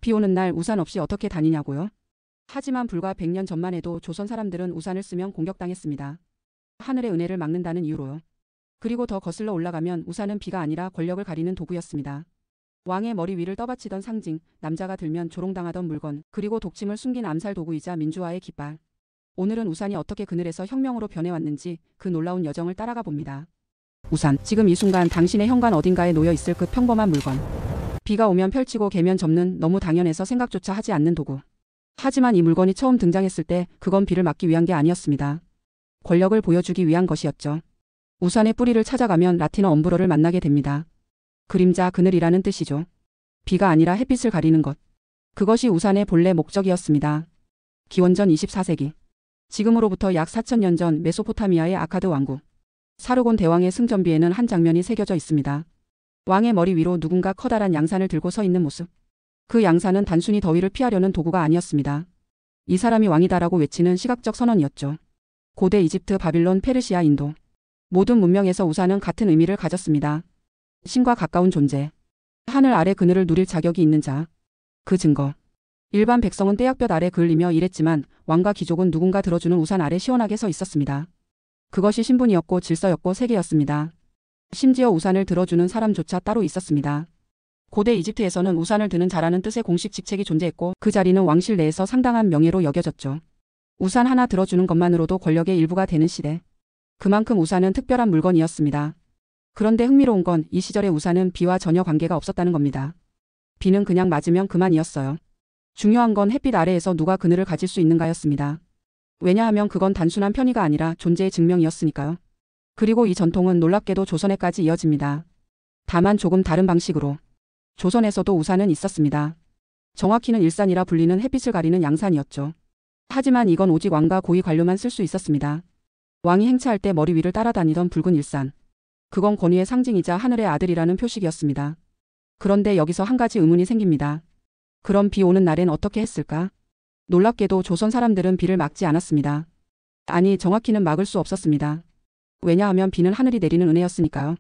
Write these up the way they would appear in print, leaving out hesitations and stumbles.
비 오는 날 우산 없이 어떻게 다니냐고요? 하지만 불과 100년 전만 해도 조선 사람들은 우산을 쓰면 공격당했습니다. 하늘의 은혜를 막는다는 이유로요. 그리고 더 거슬러 올라가면 우산은 비가 아니라 권력을 가리는 도구였습니다. 왕의 머리 위를 떠받치던 상징, 남자가 들면 조롱당하던 물건, 그리고 독침을 숨긴 암살 도구이자 민주화의 깃발. 오늘은 우산이 어떻게 그늘에서 혁명으로 변해왔는지 그 놀라운 여정을 따라가 봅니다. 우산, 지금 이 순간 당신의 현관 어딘가에 놓여 있을 그 평범한 물건. 비가 오면 펼치고 개면 접는 너무 당연해서 생각조차 하지 않는 도구. 하지만 이 물건이 처음 등장했을 때 그건 비를 막기 위한 게 아니었습니다. 권력을 보여주기 위한 것이었죠. 우산의 뿌리를 찾아가면 라틴어 엄브러를 만나게 됩니다. 그림자, 그늘이라는 뜻이죠. 비가 아니라 햇빛을 가리는 것. 그것이 우산의 본래 목적이었습니다. 기원전 24세기. 지금으로부터 약 4000년 전 메소포타미아의 아카드 왕국. 사르곤 대왕의 승전비에는 한 장면이 새겨져 있습니다. 왕의 머리 위로 누군가 커다란 양산을 들고 서 있는 모습. 그 양산은 단순히 더위를 피하려는 도구가 아니었습니다. 이 사람이 왕이다라고 외치는 시각적 선언이었죠. 고대 이집트, 바빌론, 페르시아, 인도. 모든 문명에서 우산은 같은 의미를 가졌습니다. 신과 가까운 존재. 하늘 아래 그늘을 누릴 자격이 있는 자. 그 증거. 일반 백성은 떼약볕 아래 그을리며 일했지만 왕과 귀족은 누군가 들어주는 우산 아래 시원하게 서 있었습니다. 그것이 신분이었고 질서였고 세계였습니다. 심지어 우산을 들어주는 사람조차 따로 있었습니다. 고대 이집트에서는 우산을 드는 자라는 뜻의 공식 직책이 존재했고 그 자리는 왕실 내에서 상당한 명예로 여겨졌죠. 우산 하나 들어주는 것만으로도 권력의 일부가 되는 시대. 그만큼 우산은 특별한 물건이었습니다. 그런데 흥미로운 건 이 시절의 우산은 비와 전혀 관계가 없었다는 겁니다. 비는 그냥 맞으면 그만이었어요. 중요한 건 햇빛 아래에서 누가 그늘을 가질 수 있는가였습니다. 왜냐하면 그건 단순한 편의가 아니라 존재의 증명이었으니까요. 그리고 이 전통은 놀랍게도 조선에까지 이어집니다. 다만 조금 다른 방식으로. 조선에서도 우산은 있었습니다. 정확히는 일산이라 불리는 햇빛을 가리는 양산이었죠. 하지만 이건 오직 왕과 고위 관료만 쓸 수 있었습니다. 왕이 행차할 때 머리 위를 따라다니던 붉은 일산. 그건 권위의 상징이자 하늘의 아들이라는 표식이었습니다. 그런데 여기서 한 가지 의문이 생깁니다. 그럼 비 오는 날엔 어떻게 했을까? 놀랍게도 조선 사람들은 비를 막지 않았습니다. 아니, 정확히는 막을 수 없었습니다. 왜냐하면 비는 하늘이 내리는 은혜였으니까요.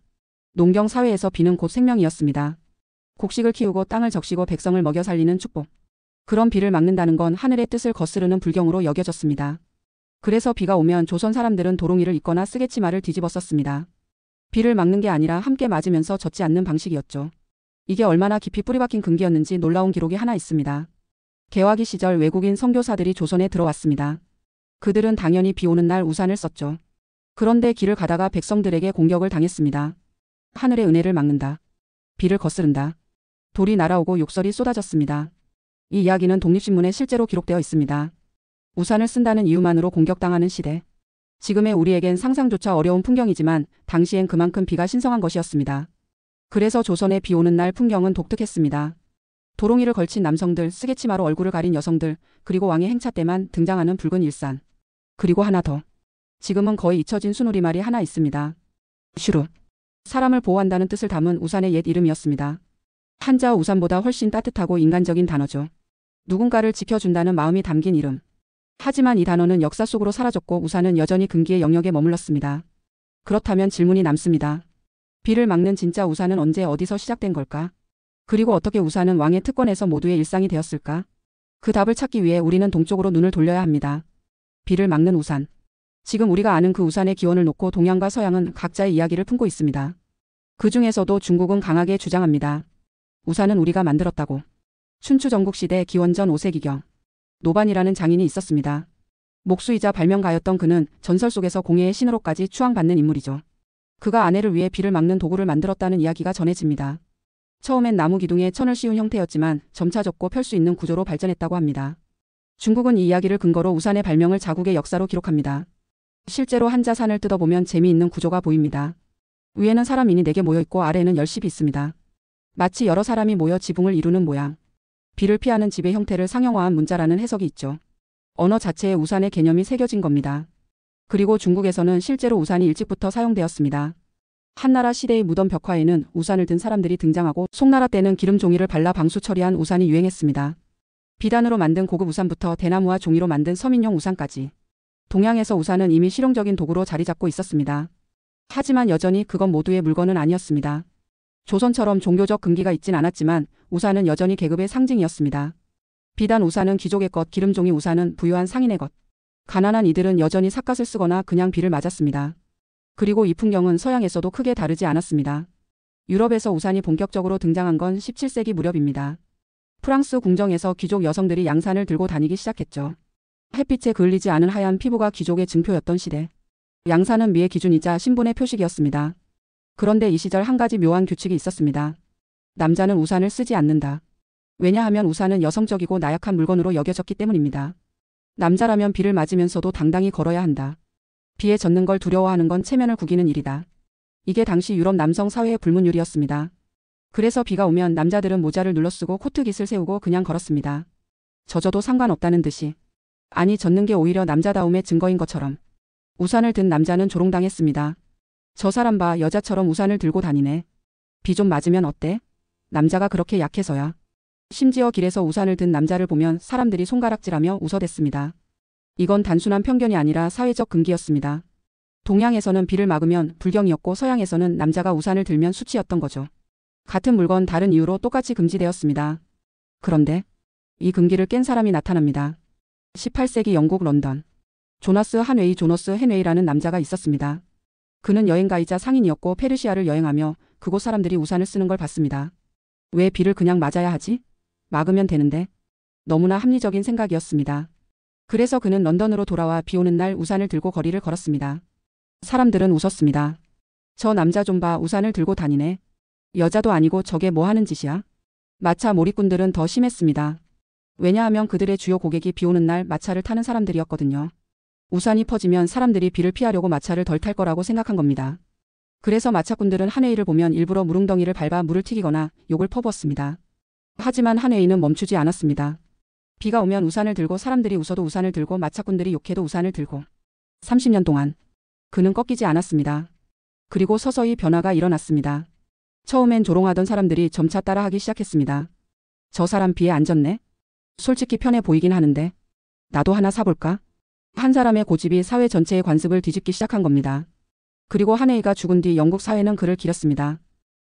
농경 사회에서 비는 곧 생명이었습니다. 곡식을 키우고 땅을 적시고 백성을 먹여 살리는 축복. 그런 비를 막는다는 건 하늘의 뜻을 거스르는 불경으로 여겨졌습니다. 그래서 비가 오면 조선 사람들은 도롱이를 입거나 쓰개치마를 뒤집어 썼습니다. 비를 막는 게 아니라 함께 맞으면서 젖지 않는 방식이었죠. 이게 얼마나 깊이 뿌리박힌 근기였는지 놀라운 기록이 하나 있습니다. 개화기 시절 외국인 선교사들이 조선에 들어왔습니다. 그들은 당연히 비 오는 날 우산을 썼죠. 그런데 길을 가다가 백성들에게 공격을 당했습니다. 하늘의 은혜를 막는다. 비를 거스른다. 돌이 날아오고 욕설이 쏟아졌습니다. 이 이야기는 독립신문에 실제로 기록되어 있습니다. 우산을 쓴다는 이유만으로 공격당하는 시대. 지금의 우리에겐 상상조차 어려운 풍경이지만 당시엔 그만큼 비가 신성한 것이었습니다. 그래서 조선의 비 오는 날 풍경은 독특했습니다. 도롱이를 걸친 남성들, 쓰개치마로 얼굴을 가린 여성들, 그리고 왕의 행차 때만 등장하는 붉은 일산. 그리고 하나 더. 지금은 거의 잊혀진 순우리말이 하나 있습니다. 슈루. 사람을 보호한다는 뜻을 담은 우산의 옛 이름이었습니다. 한자어 우산보다 훨씬 따뜻하고 인간적인 단어죠. 누군가를 지켜준다는 마음이 담긴 이름. 하지만 이 단어는 역사 속으로 사라졌고 우산은 여전히 금기의 영역에 머물렀습니다. 그렇다면 질문이 남습니다. 비를 막는 진짜 우산은 언제 어디서 시작된 걸까? 그리고 어떻게 우산은 왕의 특권에서 모두의 일상이 되었을까? 그 답을 찾기 위해 우리는 동쪽으로 눈을 돌려야 합니다. 비를 막는 우산. 지금 우리가 아는 그 우산의 기원을 놓고 동양과 서양은 각자의 이야기를 품고 있습니다. 그 중에서도 중국은 강하게 주장합니다. 우산은 우리가 만들었다고. 춘추 전국시대 기원전 5세기경. 노반이라는 장인이 있었습니다. 목수이자 발명가였던 그는 전설 속에서 공예의 신으로까지 추앙받는 인물이죠. 그가 아내를 위해 비를 막는 도구를 만들었다는 이야기가 전해집니다. 처음엔 나무 기둥에 천을 씌운 형태였지만 점차 접고 펼 수 있는 구조로 발전했다고 합니다. 중국은 이 이야기를 근거로 우산의 발명을 자국의 역사로 기록합니다. 실제로 한자산을 뜯어보면 재미있는 구조가 보입니다. 위에는 사람인이 4개 모여있고 아래에는 10씹이 있습니다. 마치 여러 사람이 모여 지붕을 이루는 모양. 비를 피하는 집의 형태를 상형화한 문자라는 해석이 있죠. 언어 자체에 우산의 개념이 새겨진 겁니다. 그리고 중국에서는 실제로 우산이 일찍부터 사용되었습니다. 한나라 시대의 무덤 벽화에는 우산을 든 사람들이 등장하고 송나라 때는 기름 종이를 발라 방수 처리한 우산이 유행했습니다. 비단으로 만든 고급 우산부터 대나무와 종이로 만든 서민용 우산까지. 동양에서 우산은 이미 실용적인 도구로 자리 잡고 있었습니다. 하지만 여전히 그건 모두의 물건은 아니었습니다. 조선처럼 종교적 금기가 있진 않았지만 우산은 여전히 계급의 상징이었습니다. 비단 우산은 귀족의 것, 기름종이 우산은 부유한 상인의 것. 가난한 이들은 여전히 삿갓을 쓰거나 그냥 비를 맞았습니다. 그리고 이 풍경은 서양에서도 크게 다르지 않았습니다. 유럽에서 우산이 본격적으로 등장한 건 17세기 무렵입니다. 프랑스 궁정에서 귀족 여성들이 양산을 들고 다니기 시작했죠. 햇빛에 그을리지 않은 하얀 피부가 귀족의 증표였던 시대. 양산은 미의 기준이자 신분의 표식이었습니다. 그런데 이 시절 한 가지 묘한 규칙이 있었습니다. 남자는 우산을 쓰지 않는다. 왜냐하면 우산은 여성적이고 나약한 물건으로 여겨졌기 때문입니다. 남자라면 비를 맞으면서도 당당히 걸어야 한다. 비에 젖는 걸 두려워하는 건 체면을 구기는 일이다. 이게 당시 유럽 남성 사회의 불문율이었습니다. 그래서 비가 오면 남자들은 모자를 눌러쓰고 코트깃을 세우고 그냥 걸었습니다. 젖어도 상관없다는 듯이. 아니, 젖는 게 오히려 남자다움의 증거인 것처럼. 우산을 든 남자는 조롱당했습니다. 저 사람 봐, 여자처럼 우산을 들고 다니네. 비 좀 맞으면 어때? 남자가 그렇게 약해서야. 심지어 길에서 우산을 든 남자를 보면 사람들이 손가락질하며 웃어댔습니다. 이건 단순한 편견이 아니라 사회적 금기였습니다. 동양에서는 비를 막으면 불경이었고 서양에서는 남자가 우산을 들면 수치였던 거죠. 같은 물건 다른 이유로 똑같이 금지되었습니다. 그런데 이 금기를 깬 사람이 나타납니다. 18세기 영국 런던. 조너스 헨웨이라는 남자가 있었습니다. 그는 여행가이자 상인이었고 페르시아를 여행하며 그곳 사람들이 우산을 쓰는 걸 봤습니다. 왜 비를 그냥 맞아야 하지? 막으면 되는데. 너무나 합리적인 생각이었습니다. 그래서 그는 런던으로 돌아와 비 오는 날 우산을 들고 거리를 걸었습니다. 사람들은 웃었습니다. 저 남자 좀 봐, 우산을 들고 다니네. 여자도 아니고 저게 뭐 하는 짓이야? 마차 몰이꾼들은 더 심했습니다. 왜냐하면 그들의 주요 고객이 비 오는 날 마차를 타는 사람들이었거든요. 우산이 퍼지면 사람들이 비를 피하려고 마차를 덜 탈 거라고 생각한 겁니다. 그래서 마차꾼들은 한웨이를 보면 일부러 물웅덩이를 밟아 물을 튀기거나 욕을 퍼부었습니다. 하지만 한웨이는 멈추지 않았습니다. 비가 오면 우산을 들고 사람들이 웃어도 우산을 들고 마차꾼들이 욕해도 우산을 들고 30년 동안 그는 꺾이지 않았습니다. 그리고 서서히 변화가 일어났습니다. 처음엔 조롱하던 사람들이 점차 따라하기 시작했습니다. 저 사람 비에 안 젖네? 솔직히 편해 보이긴 하는데 나도 하나 사볼까? 한 사람의 고집이 사회 전체의 관습을 뒤집기 시작한 겁니다. 그리고 한웨이가 죽은 뒤 영국 사회는 그를 기렸습니다.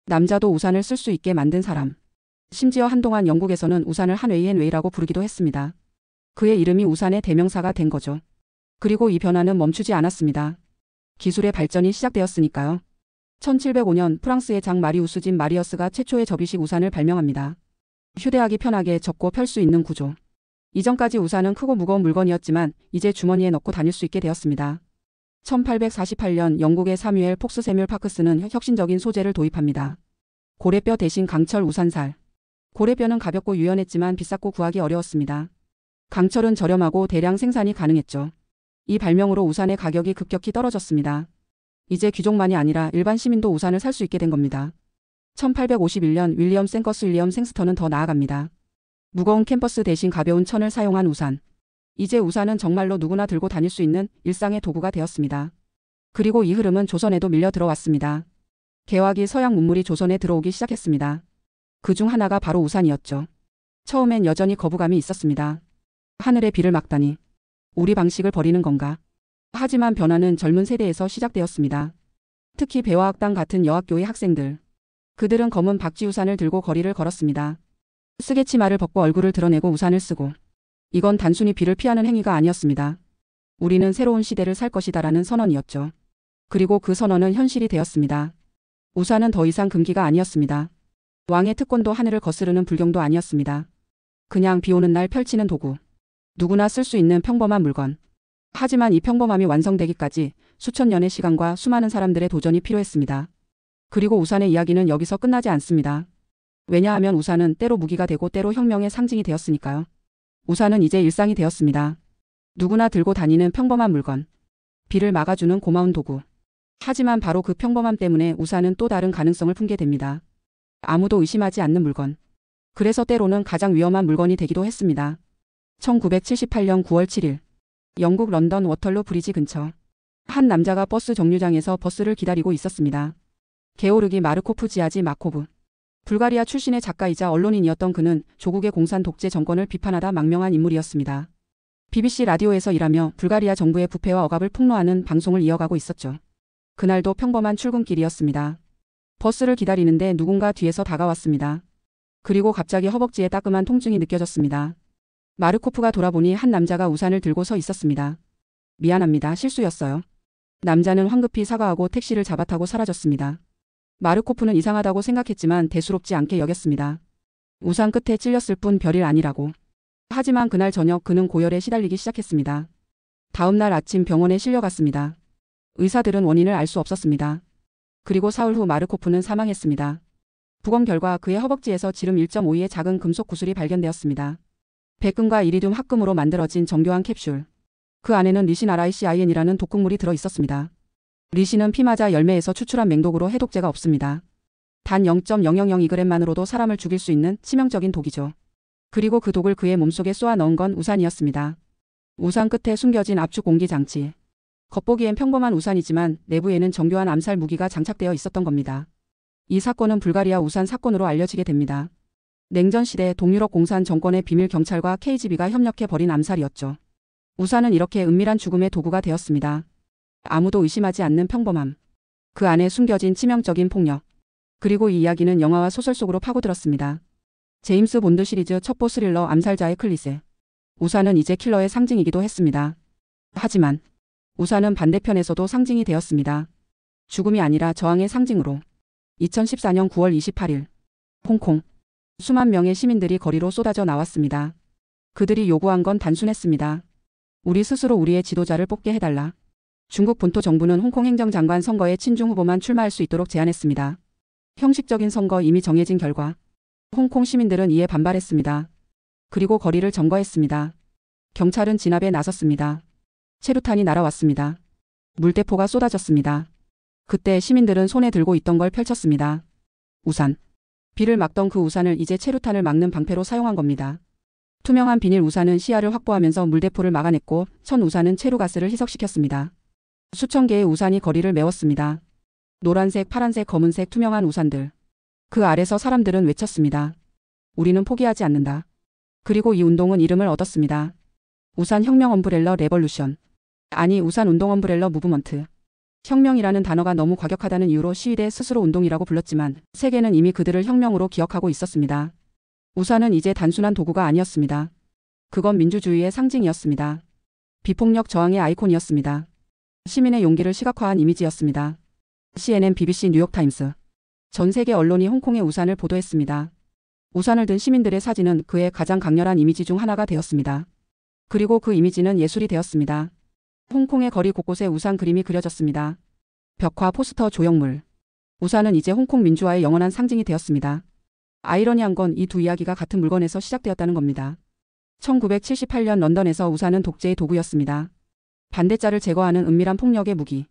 남자도 우산을 쓸 수 있게 만든 사람. 심지어 한동안 영국에서는 우산을 한웨이라고 부르기도 했습니다. 그의 이름이 우산의 대명사가 된 거죠. 그리고 이 변화는 멈추지 않았습니다. 기술의 발전이 시작되었으니까요. 1705년 프랑스의 장 마리우스 진 마리어스가 최초의 접이식 우산을 발명합니다. 휴대하기 편하게 접고 펼 수 있는 구조. 이전까지 우산은 크고 무거운 물건이었지만 이제 주머니에 넣고 다닐 수 있게 되었습니다. 1848년 영국의 사뮤엘 폭스 세뮬 파크스는 혁신적인 소재를 도입합니다. 고래뼈 대신 강철 우산살. 고래뼈는 가볍고 유연했지만 비쌌고 구하기 어려웠습니다. 강철은 저렴하고 대량 생산이 가능했죠. 이 발명으로 우산의 가격이 급격히 떨어졌습니다. 이제 귀족만이 아니라 일반 시민도 우산을 살 수 있게 된 겁니다. 1851년 윌리엄 생스턴은 더 나아갑니다. 무거운 캔버스 대신 가벼운 천을 사용한 우산. 이제 우산은 정말로 누구나 들고 다닐 수 있는 일상의 도구가 되었습니다. 그리고 이 흐름은 조선에도 밀려 들어왔습니다. 개화기 서양 문물이 조선에 들어오기 시작했습니다. 그중 하나가 바로 우산이었죠. 처음엔 여전히 거부감이 있었습니다. 하늘에 비를 막다니. 우리 방식을 버리는 건가? 하지만 변화는 젊은 세대에서 시작되었습니다. 특히 배화학당 같은 여학교의 학생들. 그들은 검은 박쥐 우산을 들고 거리를 걸었습니다. 쓰개치마를 벗고 얼굴을 드러내고 우산을 쓰고. 이건 단순히 비를 피하는 행위가 아니었습니다. 우리는 새로운 시대를 살 것이다라는 선언이었죠. 그리고 그 선언은 현실이 되었습니다. 우산은 더 이상 금기가 아니었습니다. 왕의 특권도 하늘을 거스르는 불경도 아니었습니다. 그냥 비 오는 날 펼치는 도구. 누구나 쓸 수 있는 평범한 물건. 하지만 이 평범함이 완성되기까지 수천 년의 시간과 수많은 사람들의 도전이 필요했습니다. 그리고 우산의 이야기는 여기서 끝나지 않습니다. 왜냐하면 우산은 때로 무기가 되고 때로 혁명의 상징이 되었으니까요. 우산은 이제 일상이 되었습니다. 누구나 들고 다니는 평범한 물건. 비를 막아주는 고마운 도구. 하지만 바로 그 평범함 때문에 우산은 또 다른 가능성을 품게 됩니다. 아무도 의심하지 않는 물건. 그래서 때로는 가장 위험한 물건이 되기도 했습니다. 1978년 9월 7일. 영국 런던 워털루 브리지 근처. 한 남자가 버스 정류장에서 버스를 기다리고 있었습니다. 게오르기 마르코프 지아지 마코브. 불가리아 출신의 작가이자 언론인이었던 그는 조국의 공산 독재 정권을 비판하다 망명한 인물이었습니다. BBC 라디오에서 일하며 불가리아 정부의 부패와 억압을 폭로하는 방송을 이어가고 있었죠. 그날도 평범한 출근길이었습니다. 버스를 기다리는데 누군가 뒤에서 다가왔습니다. 그리고 갑자기 허벅지에 따끔한 통증이 느껴졌습니다. 마르코프가 돌아보니 한 남자가 우산을 들고 서 있었습니다. 미안합니다. 실수였어요. 남자는 황급히 사과하고 택시를 잡아타고 사라졌습니다. 마르코프는 이상하다고 생각했지만 대수롭지 않게 여겼습니다. 우산 끝에 찔렸을 뿐 별일 아니라고. 하지만 그날 저녁 그는 고열에 시달리기 시작했습니다. 다음 날 아침 병원에 실려갔습니다. 의사들은 원인을 알 수 없었습니다. 그리고 사흘 후 마르코프는 사망했습니다. 부검 결과 그의 허벅지에서 지름 1.5의 작은 금속 구슬이 발견되었습니다. 백금과 이리듐 합금으로 만들어진 정교한 캡슐. 그 안에는 리신 RICIN이라는 독극물이 들어 있었습니다. 리신은 피마자 열매에서 추출한 맹독으로 해독제가 없습니다. 단 0.0002g만으로도 사람을 죽일 수 있는 치명적인 독이죠. 그리고 그 독을 그의 몸속에 쏘아 넣은 건 우산이었습니다. 우산 끝에 숨겨진 압축 공기 장치. 겉보기엔 평범한 우산이지만 내부에는 정교한 암살 무기가 장착되어 있었던 겁니다. 이 사건은 불가리아 우산 사건으로 알려지게 됩니다. 냉전시대 동유럽 공산 정권의 비밀 경찰과 KGB가 협력해 벌인 암살이었죠. 우산은 이렇게 은밀한 죽음의 도구가 되었습니다. 아무도 의심하지 않는 평범함. 그 안에 숨겨진 치명적인 폭력. 그리고 이 이야기는 영화와 소설 속으로 파고들었습니다. 제임스 본드 시리즈 첩보 스릴러 암살자의 클리셰. 우산은 이제 킬러의 상징이기도 했습니다. 하지만 우산은 반대편에서도 상징이 되었습니다. 죽음이 아니라 저항의 상징으로. 2014년 9월 28일. 홍콩. 수만 명의 시민들이 거리로 쏟아져 나왔습니다. 그들이 요구한 건 단순했습니다. 우리 스스로 우리의 지도자를 뽑게 해달라. 중국 본토 정부는 홍콩 행정장관 선거에 친중 후보만 출마할 수 있도록 제안했습니다. 형식적인 선거 이미 정해진 결과. 홍콩 시민들은 이에 반발했습니다. 그리고 거리를 점거했습니다. 경찰은 진압에 나섰습니다. 체류탄이 날아왔습니다. 물대포가 쏟아졌습니다. 그때 시민들은 손에 들고 있던 걸 펼쳤습니다. 우산. 비를 막던 그 우산을 이제 체류탄을 막는 방패로 사용한 겁니다. 투명한 비닐 우산은 시야를 확보하면서 물대포를 막아냈고 천 우산은 체류가스를 희석시켰습니다. 수천 개의 우산이 거리를 메웠습니다. 노란색, 파란색, 검은색 투명한 우산들. 그 아래서 사람들은 외쳤습니다. 우리는 포기하지 않는다. 그리고 이 운동은 이름을 얻었습니다. 우산 혁명 엄브렐러 레볼루션. 아니 우산 운동 엄브렐러 무브먼트. 혁명이라는 단어가 너무 과격하다는 이유로 시위대 스스로 운동이라고 불렀지만 세계는 이미 그들을 혁명으로 기억하고 있었습니다. 우산은 이제 단순한 도구가 아니었습니다. 그건 민주주의의 상징이었습니다. 비폭력 저항의 아이콘이었습니다. 시민의 용기를 시각화한 이미지였습니다. CNN, BBC, 뉴욕타임스. 전 세계 언론이 홍콩의 우산을 보도했습니다. 우산을 든 시민들의 사진은 그의 가장 강렬한 이미지 중 하나가 되었습니다. 그리고 그 이미지는 예술이 되었습니다. 홍콩의 거리 곳곳에 우산 그림이 그려졌습니다. 벽화, 포스터, 조형물. 우산은 이제 홍콩 민주화의 영원한 상징이 되었습니다. 아이러니한 건 이 두 이야기가 같은 물건에서 시작되었다는 겁니다. 1978년 런던에서 우산은 독재의 도구였습니다. 반대자를 제거하는 은밀한 폭력의 무기.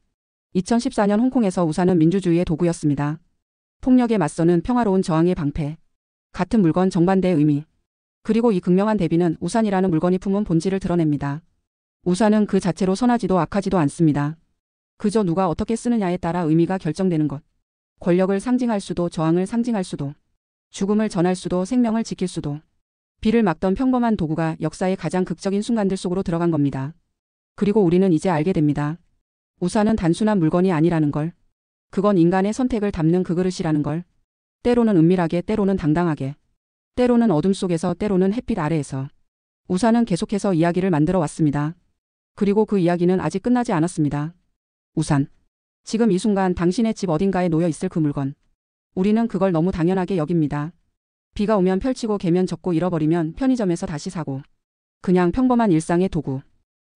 2014년 홍콩에서 우산은 민주주의의 도구였습니다. 폭력에 맞서는 평화로운 저항의 방패. 같은 물건 정반대의 의미. 그리고 이 극명한 대비는 우산이라는 물건이 품은 본질을 드러냅니다. 우산은 그 자체로 선하지도 악하지도 않습니다. 그저 누가 어떻게 쓰느냐에 따라 의미가 결정되는 것. 권력을 상징할 수도 저항을 상징할 수도. 죽음을 전할 수도 생명을 지킬 수도. 비를 막던 평범한 도구가 역사의 가장 극적인 순간들 속으로 들어간 겁니다. 그리고 우리는 이제 알게 됩니다. 우산은 단순한 물건이 아니라는 걸. 그건 인간의 선택을 담는 그 그릇이라는 걸. 때로는 은밀하게, 때로는 당당하게. 때로는 어둠 속에서, 때로는 햇빛 아래에서. 우산은 계속해서 이야기를 만들어 왔습니다. 그리고 그 이야기는 아직 끝나지 않았습니다. 우산. 지금 이 순간 당신의 집 어딘가에 놓여 있을 그 물건. 우리는 그걸 너무 당연하게 여깁니다. 비가 오면 펼치고 개면 접고 잃어버리면 편의점에서 다시 사고. 그냥 평범한 일상의 도구.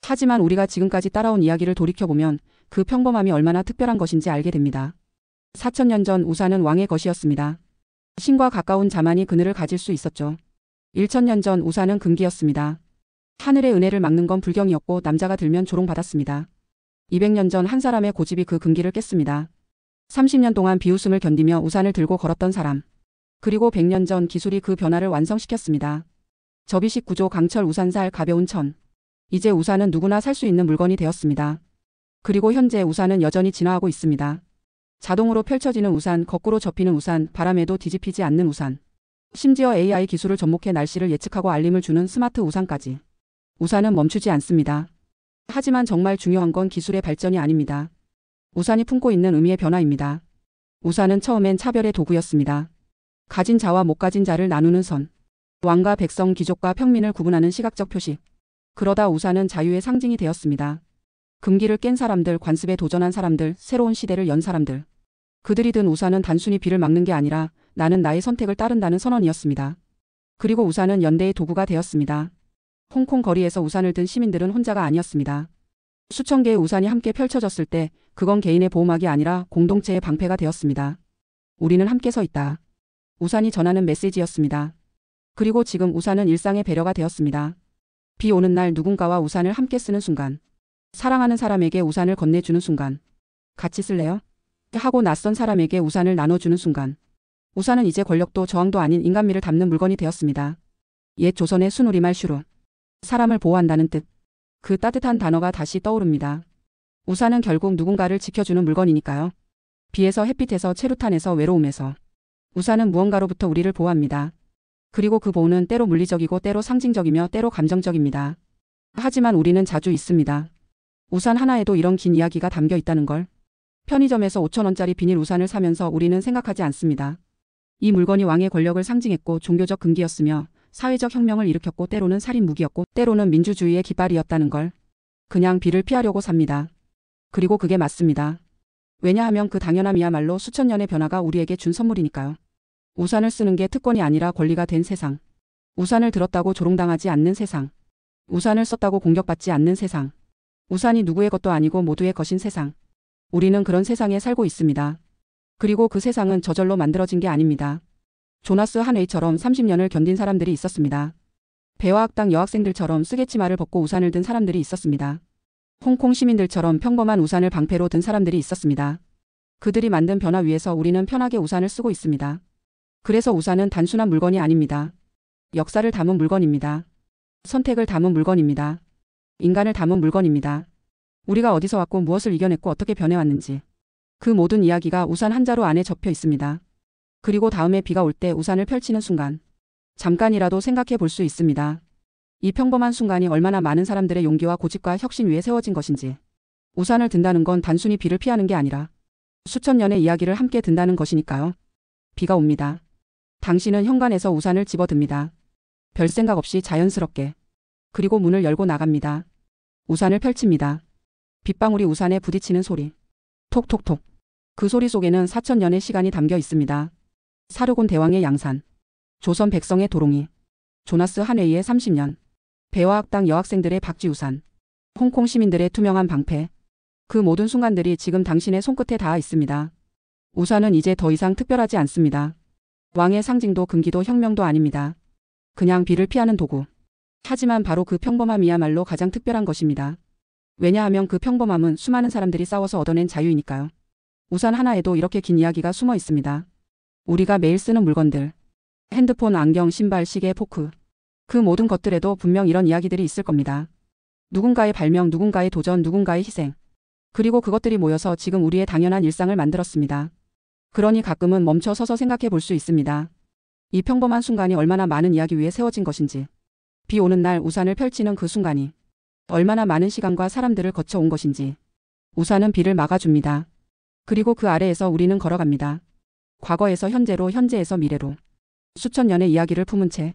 하지만 우리가 지금까지 따라온 이야기를 돌이켜보면 그 평범함이 얼마나 특별한 것인지 알게 됩니다. 4000년 전 우산은 왕의 것이었습니다. 신과 가까운 자만이 그늘을 가질 수 있었죠. 1000년 전 우산은 금기였습니다. 하늘의 은혜를 막는 건 불경이었고 남자가 들면 조롱받았습니다. 200년 전 한 사람의 고집이 그 금기를 깼습니다. 30년 동안 비웃음을 견디며 우산을 들고 걸었던 사람. 그리고 100년 전 기술이 그 변화를 완성시켰습니다. 접이식 구조, 강철, 우산살, 가벼운 천. 이제 우산은 누구나 살 수 있는 물건이 되었습니다. 그리고 현재 우산은 여전히 진화하고 있습니다. 자동으로 펼쳐지는 우산, 거꾸로 접히는 우산, 바람에도 뒤집히지 않는 우산. 심지어 AI 기술을 접목해 날씨를 예측하고 알림을 주는 스마트 우산까지. 우산은 멈추지 않습니다. 하지만 정말 중요한 건 기술의 발전이 아닙니다. 우산이 품고 있는 의미의 변화입니다. 우산은 처음엔 차별의 도구였습니다. 가진 자와 못 가진 자를 나누는 선. 왕과 백성, 귀족과 평민을 구분하는 시각적 표시. 그러다 우산은 자유의 상징이 되었습니다. 금기를 깬 사람들, 관습에 도전한 사람들, 새로운 시대를 연 사람들. 그들이 든 우산은 단순히 비를 막는 게 아니라 나는 나의 선택을 따른다는 선언이었습니다. 그리고 우산은 연대의 도구가 되었습니다. 홍콩 거리에서 우산을 든 시민들은 혼자가 아니었습니다. 수천 개의 우산이 함께 펼쳐졌을 때 그건 개인의 보호막이 아니라 공동체의 방패가 되었습니다. 우리는 함께 서 있다. 우산이 전하는 메시지였습니다. 그리고 지금 우산은 일상의 배려가 되었습니다. 비 오는 날 누군가와 우산을 함께 쓰는 순간. 사랑하는 사람에게 우산을 건네주는 순간. 같이 쓸래요? 하고 낯선 사람에게 우산을 나눠주는 순간. 우산은 이제 권력도 저항도 아닌 인간미를 담는 물건이 되었습니다. 옛 조선의 순우리말 슈루. 사람을 보호한다는 뜻. 그 따뜻한 단어가 다시 떠오릅니다. 우산은 결국 누군가를 지켜주는 물건이니까요. 비에서, 햇빛에서, 체류탄에서, 외로움에서. 우산은 무언가로부터 우리를 보호합니다. 그리고 그 보호는 때로 물리적이고 때로 상징적이며 때로 감정적입니다. 하지만 우리는 자주 있습니다. 우산 하나에도 이런 긴 이야기가 담겨 있다는 걸. 편의점에서 5,000원짜리 비닐 우산을 사면서 우리는 생각하지 않습니다. 이 물건이 왕의 권력을 상징했고 종교적 금기였으며 사회적 혁명을 일으켰고 때로는 살인 무기였고 때로는 민주주의의 깃발이었다는 걸. 그냥 비를 피하려고 삽니다. 그리고 그게 맞습니다. 왜냐하면 그 당연함이야말로 수천 년의 변화가 우리에게 준 선물이니까요. 우산을 쓰는 게 특권이 아니라 권리가 된 세상. 우산을 들었다고 조롱당하지 않는 세상. 우산을 썼다고 공격받지 않는 세상. 우산이 누구의 것도 아니고 모두의 것인 세상. 우리는 그런 세상에 살고 있습니다. 그리고 그 세상은 저절로 만들어진 게 아닙니다. 조나스 한웨이처럼 30년을 견딘 사람들이 있었습니다. 배화학당 여학생들처럼 쓰개치마를 벗고 우산을 든 사람들이 있었습니다. 홍콩 시민들처럼 평범한 우산을 방패로 든 사람들이 있었습니다. 그들이 만든 변화 위에서 우리는 편하게 우산을 쓰고 있습니다. 그래서 우산은 단순한 물건이 아닙니다. 역사를 담은 물건입니다. 선택을 담은 물건입니다. 인간을 담은 물건입니다. 우리가 어디서 왔고 무엇을 이겨냈고 어떻게 변해왔는지. 그 모든 이야기가 우산 한 자루 안에 접혀 있습니다. 그리고 다음에 비가 올 때 우산을 펼치는 순간. 잠깐이라도 생각해 볼 수 있습니다. 이 평범한 순간이 얼마나 많은 사람들의 용기와 고집과 혁신 위에 세워진 것인지. 우산을 든다는 건 단순히 비를 피하는 게 아니라 수천 년의 이야기를 함께 든다는 것이니까요. 비가 옵니다. 당신은 현관에서 우산을 집어듭니다. 별 생각 없이 자연스럽게. 그리고 문을 열고 나갑니다. 우산을 펼칩니다. 빗방울이 우산에 부딪히는 소리. 톡톡톡. 그 소리 속에는 4,000년의 시간이 담겨 있습니다. 사르곤 대왕의 양산. 조선 백성의 도롱이. 조나스 한웨이의 30년. 배화학당 여학생들의 박쥐우산. 홍콩 시민들의 투명한 방패. 그 모든 순간들이 지금 당신의 손끝에 닿아 있습니다. 우산은 이제 더 이상 특별하지 않습니다. 왕의 상징도 금기도 혁명도 아닙니다. 그냥 비를 피하는 도구. 하지만 바로 그 평범함이야말로 가장 특별한 것입니다. 왜냐하면 그 평범함은 수많은 사람들이 싸워서 얻어낸 자유이니까요. 우산 하나에도 이렇게 긴 이야기가 숨어 있습니다. 우리가 매일 쓰는 물건들. 핸드폰, 안경, 신발, 시계, 포크. 그 모든 것들에도 분명 이런 이야기들이 있을 겁니다. 누군가의 발명, 누군가의 도전, 누군가의 희생. 그리고 그것들이 모여서 지금 우리의 당연한 일상을 만들었습니다. 그러니 가끔은 멈춰 서서 생각해 볼 수 있습니다. 이 평범한 순간이 얼마나 많은 이야기 위에 세워진 것인지. 비 오는 날 우산을 펼치는 그 순간이 얼마나 많은 시간과 사람들을 거쳐온 것인지. 우산은 비를 막아줍니다. 그리고 그 아래에서 우리는 걸어갑니다. 과거에서 현재로, 현재에서 미래로. 수천 년의 이야기를 품은 채.